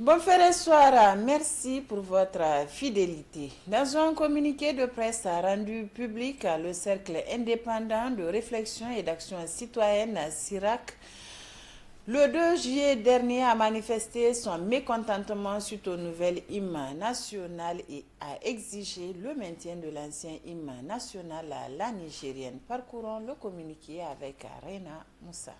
Bon frère et soir, merci pour votre fidélité. Dans un communiqué de presse rendu public, le Cercle indépendant de réflexion et d'action citoyenne CIRAC, le 2 juillet dernier a manifesté son mécontentement suite au nouvel hymne national et a exigé le maintien de l'ancien hymne national à la nigérienne. Parcourons le communiqué avec Reina Moussa.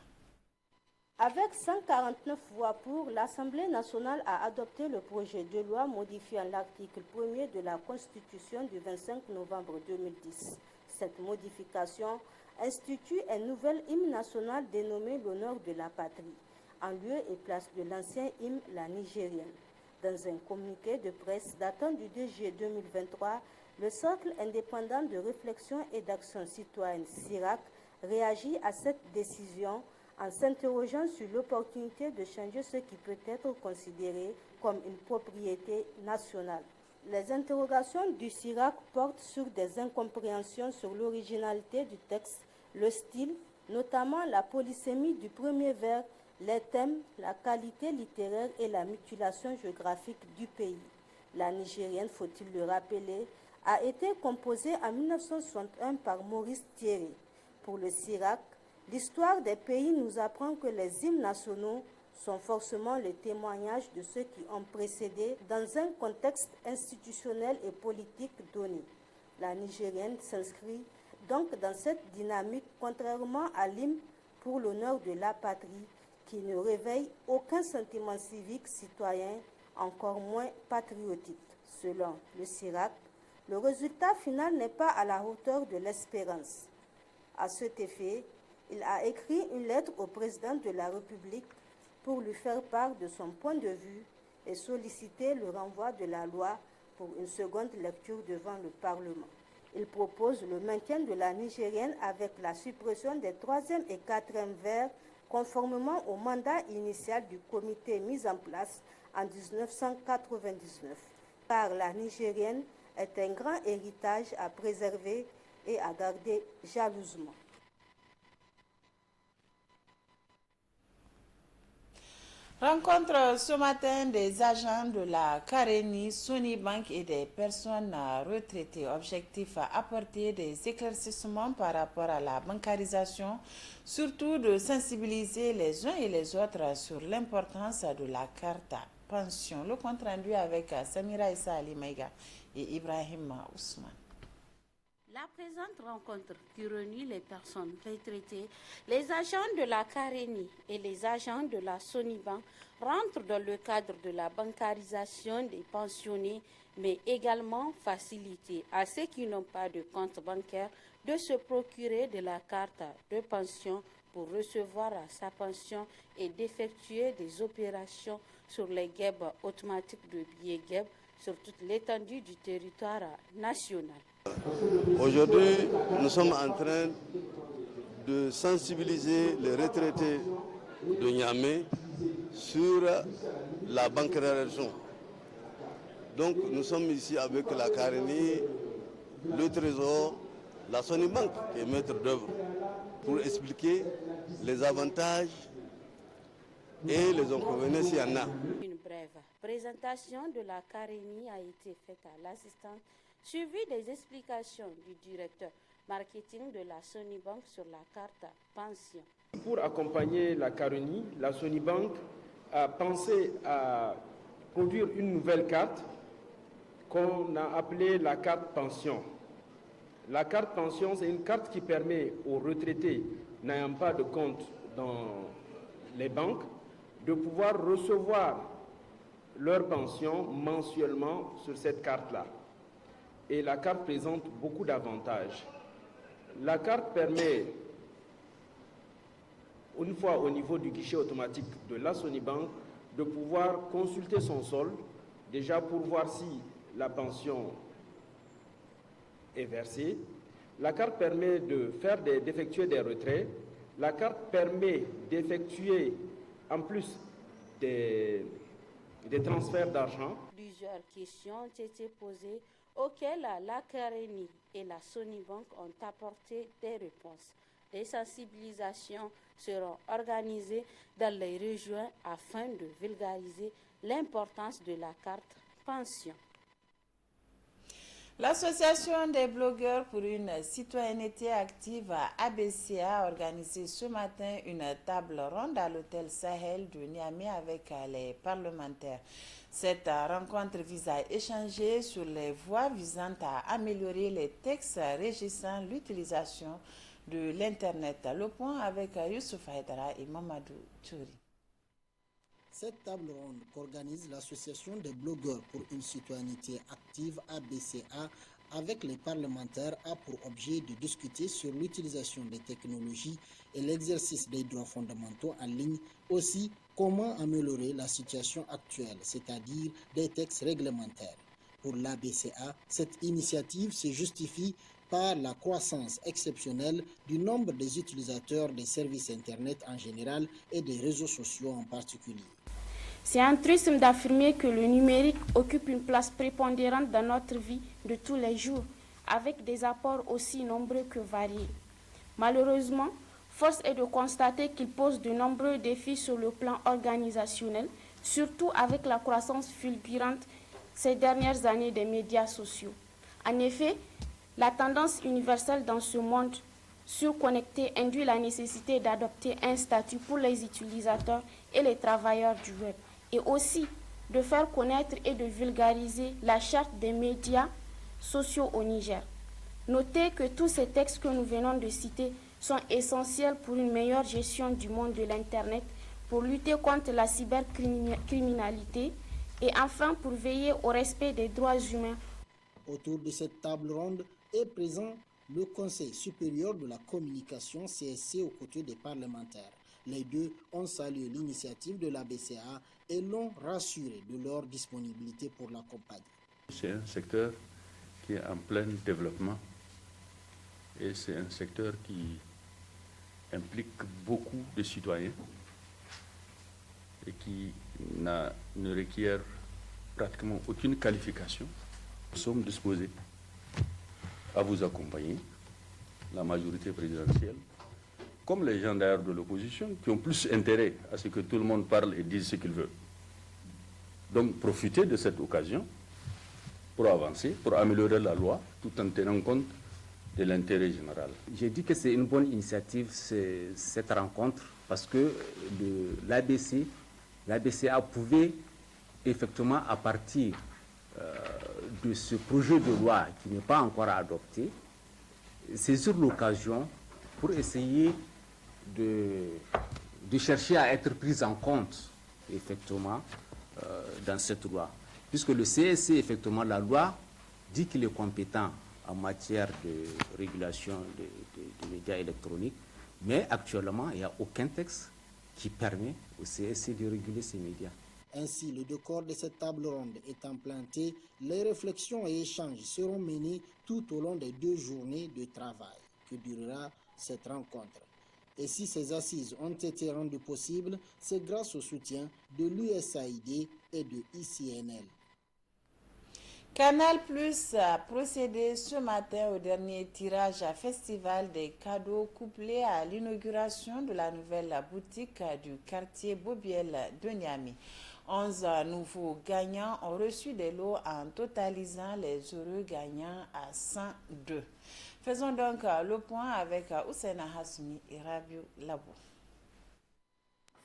Avec 149 voix pour, l'Assemblée nationale a adopté le projet de loi modifiant l'article 1er de la Constitution du 25 novembre 2010. Cette modification institue un nouvel hymne national dénommé l'honneur de la patrie, en lieu et place de l'ancien hymne la nigérienne. Dans un communiqué de presse datant du 2 juillet 2023, le Cercle indépendant de réflexion et d'action citoyenne CIRAC réagit à cette décision en s'interrogeant sur l'opportunité de changer ce qui peut être considéré comme une propriété nationale. Les interrogations du CIRAC portent sur des incompréhensions sur l'originalité du texte, le style, notamment la polysémie du premier vers, les thèmes, la qualité littéraire et la mutilation géographique du pays. La nigérienne, faut-il le rappeler, a été composée en 1961 par Maurice Thierry. Pour le CIRAC, l'histoire des pays nous apprend que les hymnes nationaux sont forcément le témoignage de ceux qui ont précédé dans un contexte institutionnel et politique donné. La nigérienne s'inscrit donc dans cette dynamique contrairement à l'hymne pour l'honneur de la patrie qui ne réveille aucun sentiment civique citoyen, encore moins patriotique. Selon le CIRAC, le résultat final n'est pas à la hauteur de l'espérance. À cet effet, il a écrit une lettre au président de la République pour lui faire part de son point de vue et solliciter le renvoi de la loi pour une seconde lecture devant le Parlement. Il propose le maintien de la nigérienne avec la suppression des 3e et 4e vers conformément au mandat initial du comité mis en place en 1999, car la nigérienne est un grand héritage à préserver et à garder jalousement. Rencontre ce matin des agents de la Carénie, Sony Bank et des personnes retraitées. Objectif à apporter des éclaircissements par rapport à la bancarisation, surtout de sensibiliser les uns et les autres sur l'importance de la carte pension. Le compte rendu avec Samira Issa Ali Maïga et Ibrahim Ousmane. La présente rencontre qui réunit les personnes retraitées, les agents de la Carénie et les agents de la Sonibank rentre dans le cadre de la bancarisation des pensionnés, mais également faciliter à ceux qui n'ont pas de compte bancaire de se procurer de la carte de pension pour recevoir sa pension et d'effectuer des opérations sur les guêpes automatiques de billets guêpes sur toute l'étendue du territoire national. Aujourd'hui, nous sommes en train de sensibiliser les retraités de Niamey sur la bancarisation. Donc nous sommes ici avec la Carénie, le Trésor, la Sonibank qui est maître d'œuvre pour expliquer les avantages et les inconvénients s'il y en a. Une brève présentation de la Carénie a été faite à l'assistante, suivie des explications du directeur marketing de la Sonibank sur la carte pension. Pour accompagner la Carénie, la Sonibank a pensé à produire une nouvelle carte qu'on a appelée la carte pension. La carte pension, c'est une carte qui permet aux retraités n'ayant pas de compte dans les banques de pouvoir recevoir leur pension mensuellement sur cette carte-là. Et la carte présente beaucoup d'avantages. La carte permet, une fois au niveau du guichet automatique de la Sonibank, de pouvoir consulter son solde, déjà pour voir si la pension est versée. La carte permet d'effectuer des retraits. La carte permet d'effectuer, en plus des transferts d'argent. Plusieurs questions ont été posées auxquelles la Carénie et la Sonibank ont apporté des réponses. Des sensibilisations seront organisées dans les régions afin de vulgariser l'importance de la carte pension. L'Association des blogueurs pour une citoyenneté active à ABCA a organisé ce matin une table ronde à l'hôtel Sahel de Niamey avec les parlementaires. Cette rencontre vise à échanger sur les voies visant à améliorer les textes régissant l'utilisation de l'Internet. Le point avec Youssouf Haïdara et Mamadou Tchouri. Cette table ronde qu'organise l'Association des blogueurs pour une citoyenneté active ABCA avec les parlementaires a pour objet de discuter sur l'utilisation des technologies et l'exercice des droits fondamentaux en ligne, aussi comment améliorer la situation actuelle, c'est-à-dire des textes réglementaires. Pour l'ABCA, cette initiative se justifie par la croissance exceptionnelle du nombre des utilisateurs des services Internet en général et des réseaux sociaux en particulier. C'est un truisme d'affirmer que le numérique occupe une place prépondérante dans notre vie de tous les jours, avec des apports aussi nombreux que variés. Malheureusement, force est de constater qu'il pose de nombreux défis sur le plan organisationnel, surtout avec la croissance fulgurante ces dernières années des médias sociaux. En effet, la tendance universelle dans ce monde surconnecté induit la nécessité d'adopter un statut pour les utilisateurs et les travailleurs du web, et aussi de faire connaître et de vulgariser la charte des médias sociaux au Niger. Notez que tous ces textes que nous venons de citer sont essentiels pour une meilleure gestion du monde de l'Internet, pour lutter contre la cybercriminalité et enfin pour veiller au respect des droits humains. Autour de cette table ronde est présent le Conseil supérieur de la communication CSC aux côtés des parlementaires. Les deux ont salué l'initiative de la BCA et l'ont rassuré de leur disponibilité pour l'accompagner. C'est un secteur qui est en plein développement et c'est un secteur qui implique beaucoup de citoyens et qui ne requiert pratiquement aucune qualification. Nous sommes disposés à vous accompagner, la majorité présidentielle, comme les gens d'ailleurs de l'opposition, qui ont plus intérêt à ce que tout le monde parle et dise ce qu'il veut. Donc profitez de cette occasion pour avancer, pour améliorer la loi, tout en tenant compte de l'intérêt général. J'ai dit que c'est une bonne initiative, cette rencontre, parce que l'ABCA pouvait effectivement, à partir de ce projet de loi qui n'est pas encore adopté, saisir l'occasion pour essayer de chercher à être prise en compte, effectivement, dans cette loi. Puisque le CSC, effectivement, la loi dit qu'il est compétent en matière de régulation des médias électroniques, mais actuellement, il n'y a aucun texte qui permet au CSC de réguler ces médias. Ainsi, le décor de cette table ronde étant planté, les réflexions et échanges seront menés tout au long des 2 journées de travail que durera cette rencontre. Et si ces assises ont été rendues possibles, c'est grâce au soutien de l'USAID et de ICNL. Canal Plus a procédé ce matin au dernier tirage à festival des cadeaux couplé à l'inauguration de la nouvelle boutique du quartier Bobiel de Niamey. 11 nouveaux gagnants ont reçu des lots en totalisant les heureux gagnants à 102. Faisons donc le point avec Oussena Hassoumi et Rabiou Labo.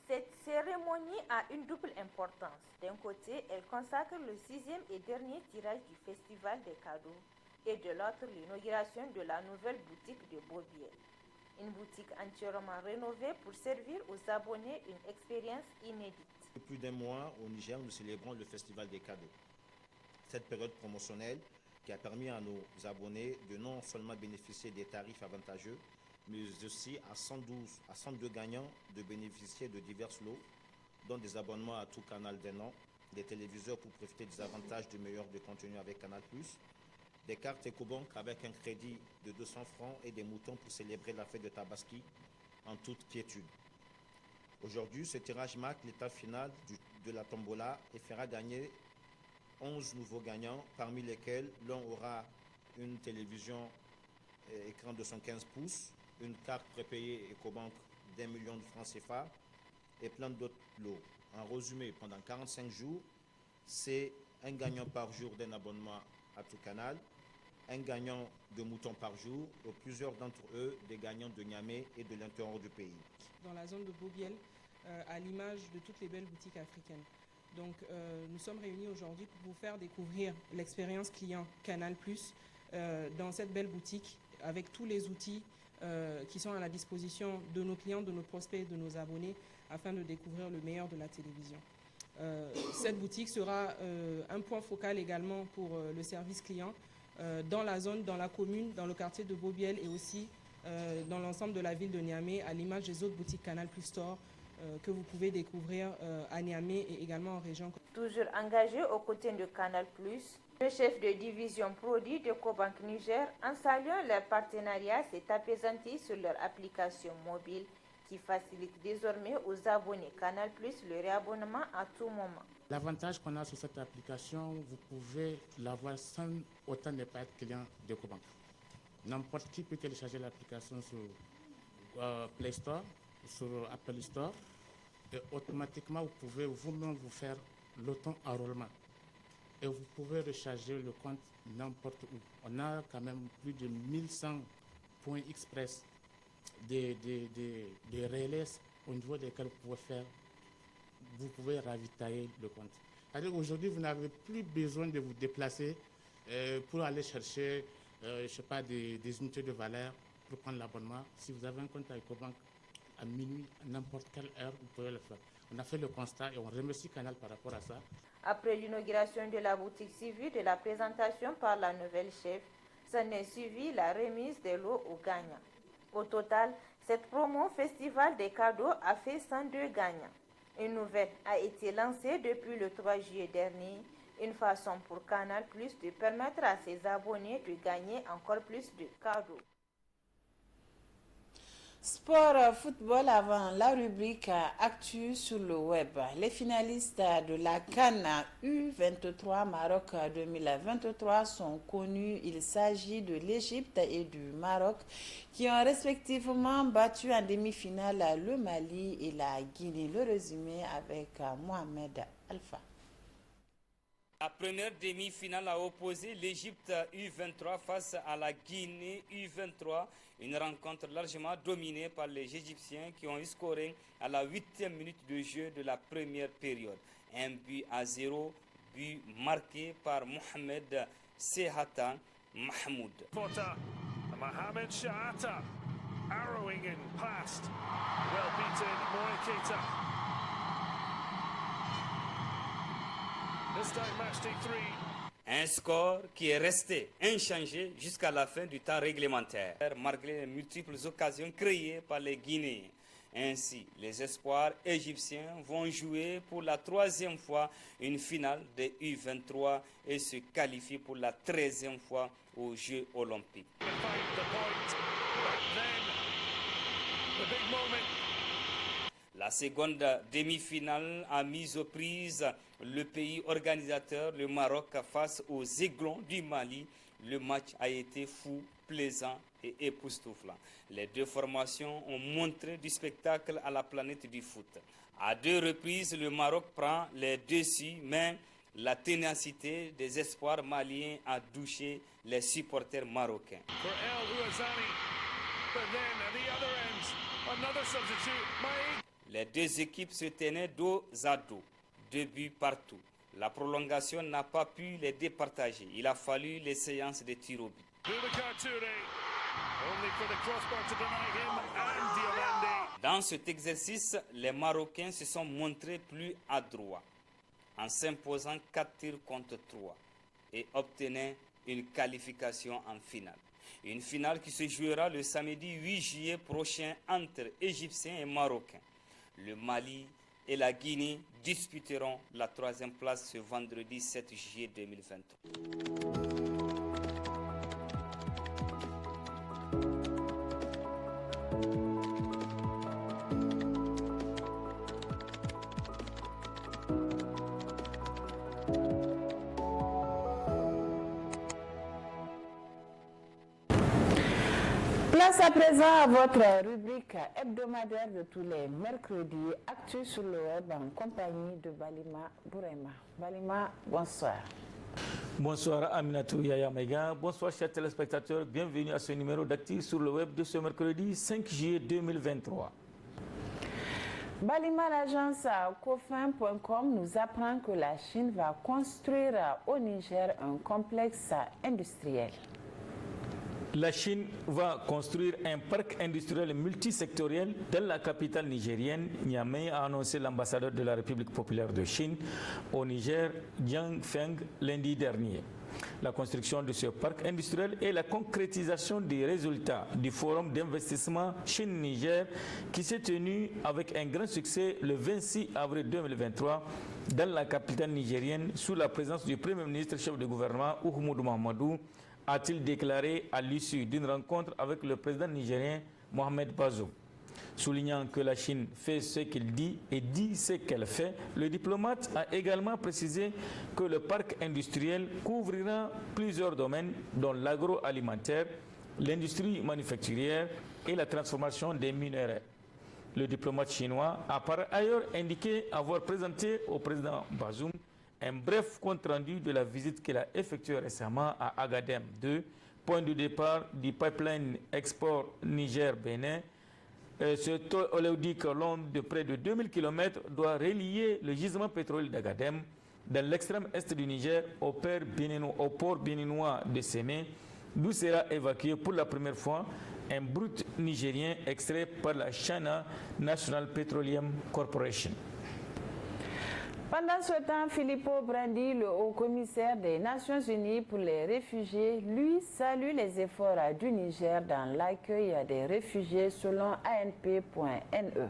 Cette cérémonie a une double importance. D'un côté, elle consacre le 6e et dernier tirage du Festival des cadeaux et de l'autre, l'inauguration de la nouvelle boutique de Bobiel. Une boutique entièrement rénovée pour servir aux abonnés une expérience inédite. Depuis plus d'un mois, au Niger, nous célébrons le Festival des cadeaux. Cette période promotionnelle qui a permis à nos abonnés de non seulement bénéficier des tarifs avantageux, mais aussi à 102 gagnants de bénéficier de divers lots, dont des abonnements à tout canal d'un an, des téléviseurs pour profiter des avantages du meilleur de contenu avec Canal+, des cartes EcoBank avec un crédit de 200 francs et des moutons pour célébrer la fête de Tabaski en toute quiétude. Aujourd'hui, ce tirage marque l'étape finale de la tombola et fera gagner 11 nouveaux gagnants, parmi lesquels l'un aura une télévision écran de 115 pouces, une carte prépayée EcoBank d'1 million de francs CFA et plein d'autres lots. En résumé, pendant 45 jours, c'est un gagnant par jour d'un abonnement à tout canal, un gagnant de moutons par jour, et plusieurs d'entre eux des gagnants de Niamey et de l'intérieur du pays. Dans la zone de Bobiel, à l'image de toutes les belles boutiques africaines. Donc nous sommes réunis aujourd'hui pour vous faire découvrir l'expérience client Canal+, dans cette belle boutique avec tous les outils qui sont à la disposition de nos clients, de nos prospects, de nos abonnés afin de découvrir le meilleur de la télévision. Cette boutique sera un point focal également pour le service client dans la zone, dans la commune, dans le quartier de Bobiel et aussi dans l'ensemble de la ville de Niamey, à l'image des autres boutiques Canal+ Store que vous pouvez découvrir à Niamey et également en région. Toujours engagé aux côtés de Canal+, le chef de division produits de Cobank Niger, en saluant leur partenariat, s'est apaisanti sur leur application mobile qui facilite désormais aux abonnés Canal+ le réabonnement à tout moment. L'avantage qu'on a sur cette application, vous pouvez l'avoir sans autant ne pas être client de Cobank. N'importe qui peut télécharger l'application sur Play Store, sur Apple Store, et automatiquement vous pouvez vous-même vous faire l'auto-enrôlement. Et vous pouvez recharger le compte n'importe où. On a quand même plus de 1100 points express des relais au niveau desquels vous pouvez ravitailler le compte. C'est-à-dire qu'aujourd'hui, vous n'avez plus besoin de vous déplacer pour aller chercher je sais pas, des unités de valeur pour prendre l'abonnement. Si vous avez un compte avec Cobank, à minuit, à n'importe quelle heure, vous pouvez le faire. On a fait le constat et on remercie Canal par rapport à ça. Après l'inauguration de la boutique suivie de la présentation par la nouvelle chef, s'en est suivi la remise des lots aux gagnants. Au total, cette promo Festival des cadeaux a fait 102 gagnants. Une nouvelle a été lancée depuis le 3 juillet dernier, une façon pour Canal+ de permettre à ses abonnés de gagner encore plus de cadeaux. Sport football avant la rubrique Actu sur le web. Les finalistes de la CAN U23 Maroc 2023 sont connus. Il s'agit de l'Égypte et du Maroc qui ont respectivement battu en demi-finale le Mali et la Guinée. Le résumé avec Mohamed Alpha. La première demi-finale a opposé l'Égypte U23 face à la Guinée U23. Une rencontre largement dominée par les Égyptiens qui ont scoré à la 8e minute de jeu de la première période. 1-0, but marqué par Mohamed Sehata Mahmoud. Mohamed Shahata, arrowing in past, well beaten Moe Keita. This time match day 3. Un score qui est resté inchangé jusqu'à la fin du temps réglementaire, malgré les multiples occasions créées par les Guinéens. Ainsi, les espoirs égyptiens vont jouer pour la 3e fois une finale de U23 et se qualifier pour la 13e fois aux Jeux olympiques. La seconde demi-finale a mis aux prises le pays organisateur, le Maroc, face aux Aiglons du Mali. Le match a été fou, plaisant et époustouflant. Les deux formations ont montré du spectacle à la planète du foot. À 2 reprises, le Maroc prend les dessus, mais la ténacité des espoirs maliens a douché les supporters marocains. Les deux équipes se tenaient dos à dos, 2 buts partout. La prolongation n'a pas pu les départager. Il a fallu les séances de tir au but. Dans cet exercice, les Marocains se sont montrés plus adroits en s'imposant 4 tirs contre 3 et obtenaient une qualification en finale. Une finale qui se jouera le samedi 8 juillet prochain entre Égyptiens et Marocains. Le Mali et la Guinée disputeront la 3e place ce vendredi 7 juillet 2023. Place à présent à votre rubrique rubrique hebdomadaire de tous les mercredis, Actu sur le web en compagnie de Balima Bourema. Balima, bonsoir. Bonsoir Aminatou Yaya Mega, bonsoir chers téléspectateurs, bienvenue à ce numéro d'Actu sur le web de ce mercredi 5 juillet 2023. Balima, l'agence Cofin.com nous apprend que la Chine va construire au Niger un complexe industriel. La Chine va construire un parc industriel multisectoriel dans la capitale nigérienne, Niamey, a annoncé l'ambassadeur de la République populaire de Chine au Niger, Jiang Feng, lundi dernier. La construction de ce parc industriel est la concrétisation des résultats du forum d'investissement Chine-Niger qui s'est tenu avec un grand succès le 26 avril 2023 dans la capitale nigérienne sous la présence du Premier ministre chef de gouvernement Oumoudou Mahamadou, a-t-il déclaré à l'issue d'une rencontre avec le président nigérien Mohamed Bazoum. Soulignant que la Chine fait ce qu'il dit et dit ce qu'elle fait, le diplomate a également précisé que le parc industriel couvrira plusieurs domaines dont l'agroalimentaire, l'industrie manufacturière et la transformation des minerais. Le diplomate chinois a par ailleurs indiqué avoir présenté au président Bazoum un bref compte-rendu de la visite qu'il a effectuée récemment à Agadem 2, point de départ du pipeline export Niger-Bénin. Ce oléoduc long de près de 2000 km doit relier le gisement pétrolier d'Agadem dans l'extrême est du Niger au port béninois de Sémé, d'où sera évacué pour la première fois un brut nigérien extrait par la China National Petroleum Corporation. Pendant ce temps, Filippo Grandi, le haut-commissaire des Nations Unies pour les réfugiés, lui salue les efforts du Niger dans l'accueil des réfugiés selon ANP.NE.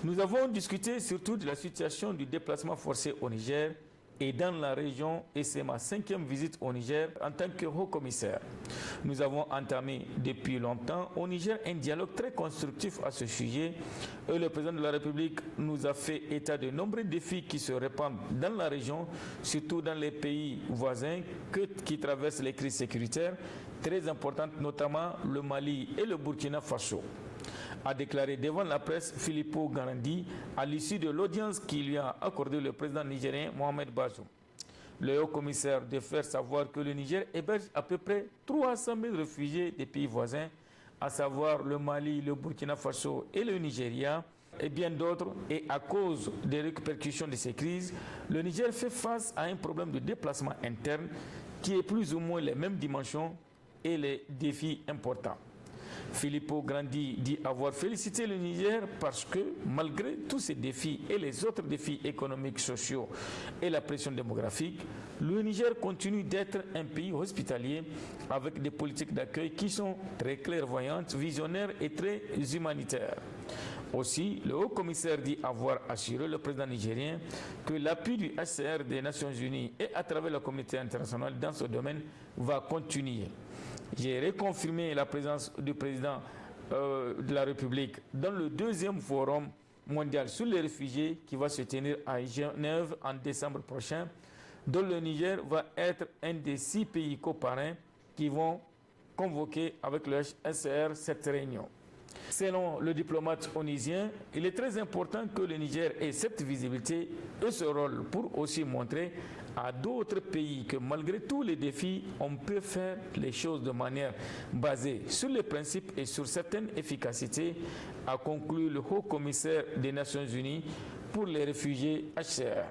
Nous avons discuté surtout de la situation du déplacement forcé au Niger et dans la région, et c'est ma 5e visite au Niger en tant que haut-commissaire. Nous avons entamé depuis longtemps au Niger un dialogue très constructif à ce sujet et le président de la République nous a fait état de nombreux défis qui se répandent dans la région, surtout dans les pays voisins qui traversent les crises sécuritaires très importantes, notamment le Mali et le Burkina Faso, a déclaré devant la presse Filippo Grandi à l'issue de l'audience qui lui a accordé le président nigérien Mohamed Bazoum. Le haut-commissaire de faire savoir que le Niger héberge à peu près 300 000 réfugiés des pays voisins, à savoir le Mali, le Burkina Faso et le Nigeria, et bien d'autres, et à cause des répercussions de ces crises, le Niger fait face à un problème de déplacement interne qui est plus ou moins les mêmes dimensions et les défis importants. Filippo Grandi dit avoir félicité le Niger parce que, malgré tous ces défis et les autres défis économiques, sociaux et la pression démographique, le Niger continue d'être un pays hospitalier avec des politiques d'accueil qui sont très clairvoyantes, visionnaires et très humanitaires. Aussi, le haut-commissaire dit avoir assuré le président nigérien que l'appui du HCR des Nations Unies et à travers la communauté internationale dans ce domaine va continuer. J'ai reconfirmé la présence du président de la République dans le 2e forum mondial sur les réfugiés qui va se tenir à Genève en décembre prochain, dont le Niger va être un des 6 pays coparrains qui vont convoquer avec le HCR cette réunion. Selon le diplomate onusien, il est très important que le Niger ait cette visibilité et ce rôle pour aussi montrer à d'autres pays que malgré tous les défis, on peut faire les choses de manière basée sur les principes et sur certaines efficacités, a conclu le haut-commissaire des Nations Unies pour les réfugiés HCR.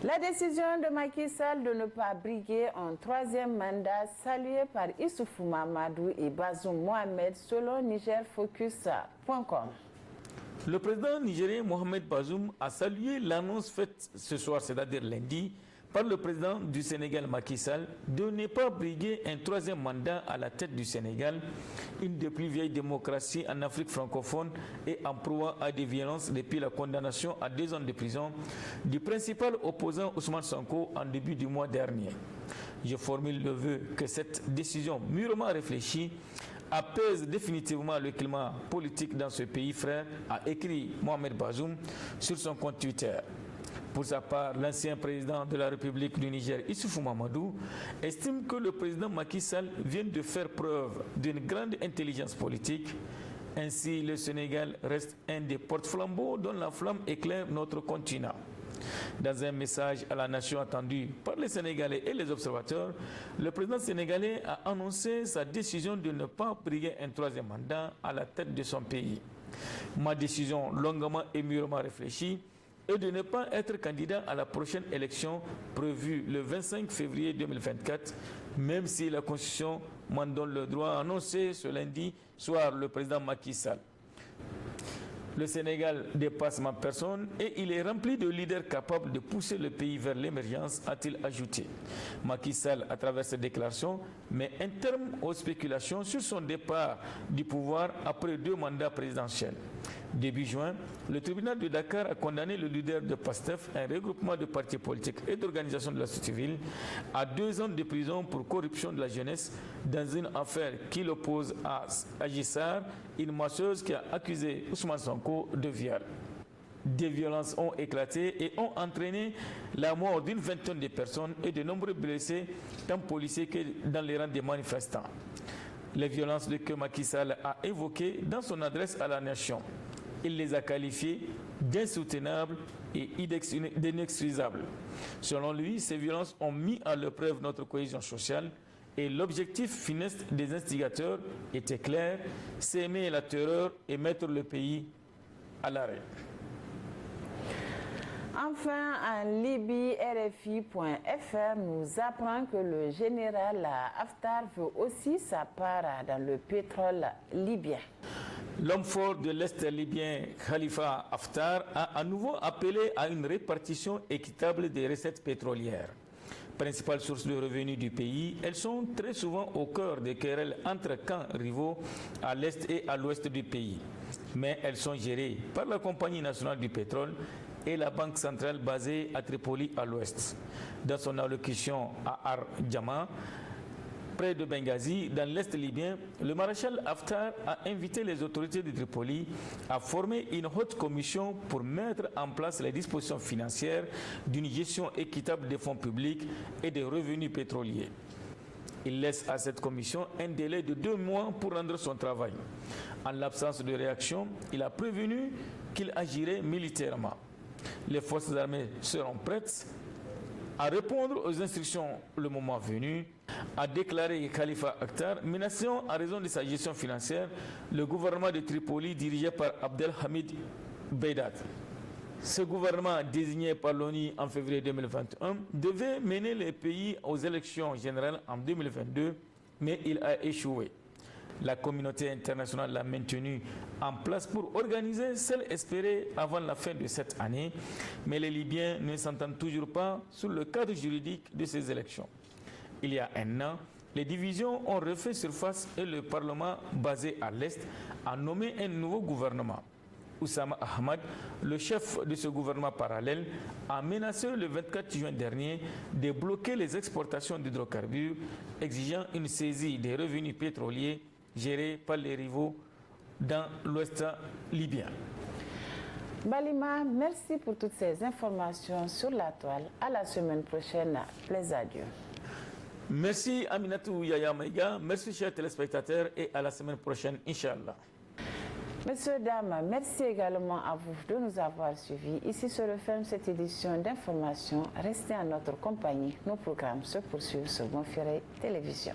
La décision de Macky Sall de ne pas briguer un 3e mandat saluée par Issoufou Mahamadou et Bazoum Mohamed selon NigerFocus.com. Le président nigérien Mohamed Bazoum a salué l'annonce faite ce soir, c'est-à-dire lundi, par le président du Sénégal Macky Sall de ne pas briguer un 3e mandat à la tête du Sénégal, une des plus vieilles démocraties en Afrique francophone et en proie à des violences depuis la condamnation à 2 ans de prison du principal opposant Ousmane Sonko en début du mois dernier. Je formule le vœu que cette décision mûrement réfléchie apaise définitivement le climat politique dans ce pays frère, a écrit Mohamed Bazoum sur son compte Twitter. Pour sa part, l'ancien président de la République du Niger, Issoufou Mahamadou, estime que le président Macky Sall vient de faire preuve d'une grande intelligence politique Ainsi, le Sénégal reste un des porte-flambeaux dont la flamme éclaire notre continent. Dans un message à la nation attendu par les Sénégalais et les observateurs, le président sénégalais a annoncé sa décision de ne pas briguer un troisième mandat à la tête de son pays. Ma décision longuement et mûrement réfléchie est de ne pas être candidat à la prochaine élection prévue le 25 février 2024, même si la Constitution m'en donne le droit, a annoncé ce lundi soir le président Macky Sall. Le Sénégal dépasse ma personne et il est rempli de leaders capables de pousser le pays vers l'émergence, a-t-il ajouté. Macky Sall, à travers cette déclaration, met un terme aux spéculations sur son départ du pouvoir après 2 mandats présidentiels. Début juin, le tribunal de Dakar a condamné le leader de PASTEF, un regroupement de partis politiques et d'organisations de la société civile, à 2 ans de prison pour corruption de la jeunesse dans une affaire qui l'oppose à Adji Sarr, une masseuse qui a accusé Ousmane Sonko de viol. Des violences ont éclaté et ont entraîné la mort d'une vingtaine de personnes et de nombreux blessés, tant policiers que dans les rangs des manifestants. Les violences que Macky Sall a évoquées dans son adresse à la nation. Il les a qualifiées d'insoutenables et d'inexcusables. Selon lui, ces violences ont mis à l'épreuve notre cohésion sociale et l'objectif funeste des instigateurs était clair, s'aimer la terreur et mettre le pays à l'arrêt. Enfin, en Libye, RFI.fr nous apprend que le général Haftar veut aussi sa part dans le pétrole libyen. L'homme fort de l'Est libyen, Khalifa Haftar, a à nouveau appelé à une répartition équitable des recettes pétrolières. Principale source de revenus du pays, elles sont très souvent au cœur des querelles entre camps rivaux à l'Est et à l'Ouest du pays. Mais elles sont gérées par la Compagnie nationale du pétrole et la Banque centrale basée à Tripoli à l'ouest. Dans son allocution à Ar-Jama, près de Benghazi, dans l'est libyen, le maréchal Haftar a invité les autorités de Tripoli à former une haute commission pour mettre en place les dispositions financières d'une gestion équitable des fonds publics et des revenus pétroliers. Il laisse à cette commission un délai de 2 mois pour rendre son travail. En l'absence de réaction, il a prévenu qu'il agirait militairement. Les forces armées seront prêtes à répondre aux instructions le moment venu, a déclaré Khalifa Haftar, menaçant à raison de sa gestion financière le gouvernement de Tripoli dirigé par Abdelhamid Beidat. Ce gouvernement, désigné par l'ONU en février 2021, devait mener le pays aux élections générales en 2022, mais il a échoué. La communauté internationale l'a maintenu en place pour organiser celle espérée avant la fin de cette année, mais les Libyens ne s'entendent toujours pas sur le cadre juridique de ces élections. Il y a 1 an, les divisions ont refait surface et le Parlement, basé à l'Est, a nommé un nouveau gouvernement. Oussama Ahmad, le chef de ce gouvernement parallèle, a menacé le 24 juin dernier de bloquer les exportations d'hydrocarbures, exigeant une saisie des revenus pétroliers gérés par les rivaux dans l'ouest libyen. Balima, merci pour toutes ces informations sur la toile. À la semaine prochaine. Plaisir à Dieu. Merci Aminatou Yaya Maïga, merci chers téléspectateurs et à la semaine prochaine, Inch'Allah. Messieurs, dames, merci également à vous de nous avoir suivis. Ici se referme cette édition d'information. Restez en notre compagnie. Nos programmes se poursuivent sur Bonferré Télévision.